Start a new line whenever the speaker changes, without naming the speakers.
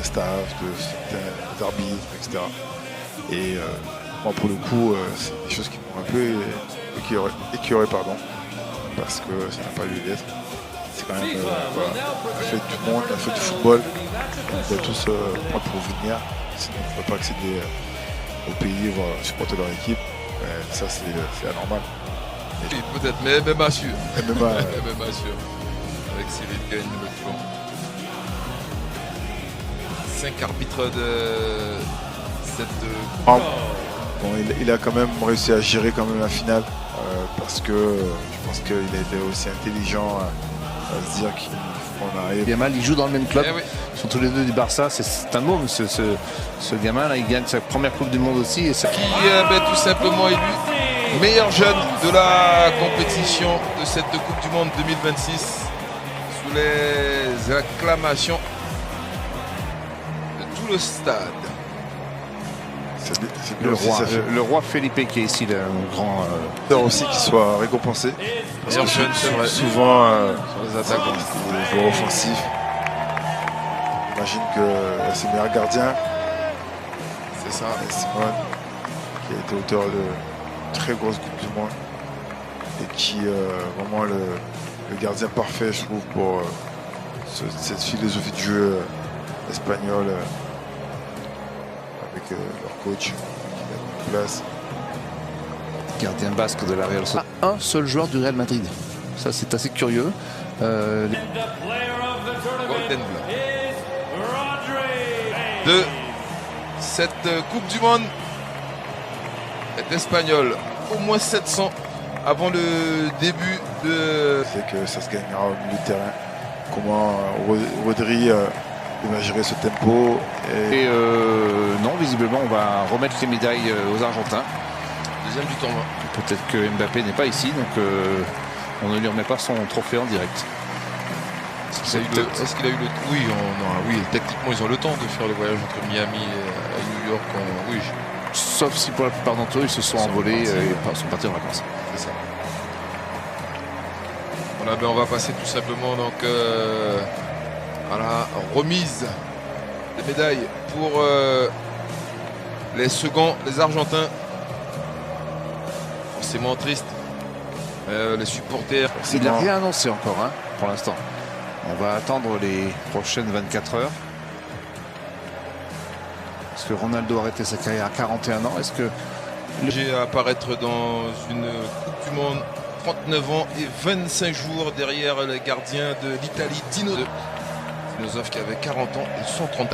certains staffs, de certains arbitres, etc. Et moi, pour le coup, c'est des choses qui m'ont un peu écœuré, pardon, parce que ça n'a pas lieu d'être. C'est quand même voilà, la fête du monde, la fête du football. On doit tous prendre pour venir, sinon on ne peut pas accéder au pays, voir supporter leur équipe. Ça, c'est anormal.
Et peut-être, mais MMA sûr.
MMA,
MMA sûr. Avec Cyril Gagne, le plan. 5 arbitres de cette
bon, il a quand même réussi à gérer quand même la finale parce que je pense qu'il a été aussi intelligent à se dire qu'on arrive.
Yamal, il joue dans le même club.
Eh oui.
Ils sont tous les deux du Barça. C'est un môme, ce gamin là. Il gagne sa première Coupe du Monde aussi. Et ça...
Qui tout simplement élu meilleur jeune de la compétition de cette Coupe du Monde 2026 sous les acclamations de tout le stade.
C'est bien aussi, ça fait
le roi Felipe qui est ici, le grand.
aussi qu'il soit récompensé. Parce que
Meilleur jeune, c'est vrai.
souvent
Sur les attaques.
les joueurs offensifs, j'imagine que c'est le meilleur gardien,
C'est ça.
Simone, qui a été auteur de très grosse Coupe du Monde et qui vraiment le gardien parfait, je trouve, pour cette philosophie de jeu espagnole avec leur coach qui a mis en place.
Gardien basque de la Real Sociedad. Un seul joueur du Real Madrid. Ça, c'est assez curieux.
Golden Blanc. De cette Coupe du Monde est espagnole. Au moins 700 avant le début de...
C'est que ça se gagnera au milieu de terrain. Comment Rodri va gérer ce tempo.
Et non, visiblement, on va remettre les médailles aux Argentins.
Deuxième du tournoi.
Peut-être que Mbappé n'est pas ici, donc on ne lui remet pas son trophée en direct.
Est-ce qu'il a eu le... Oui, oui, techniquement, ils ont le temps de faire le voyage entre Miami et New York. Oui,
sauf si pour la plupart d'entre eux, ils se sont envolés et sont partis en vacances.
c'est ça. Voilà, ben on va passer tout simplement donc, à la remise des médailles pour les seconds, les Argentins. Forcément triste. Les supporters.
Il n'a rien annoncé encore, hein, pour l'instant. On va attendre les prochaines 24 heures. Est-ce que Ronaldo a arrêté sa carrière à 41 ans? Est-ce que
J'ai à apparaître dans une Coupe du Monde, 39 ans et 25 jours derrière le gardien de l'Italie, Dino Zoff, qui avait 40 ans et 130 ans.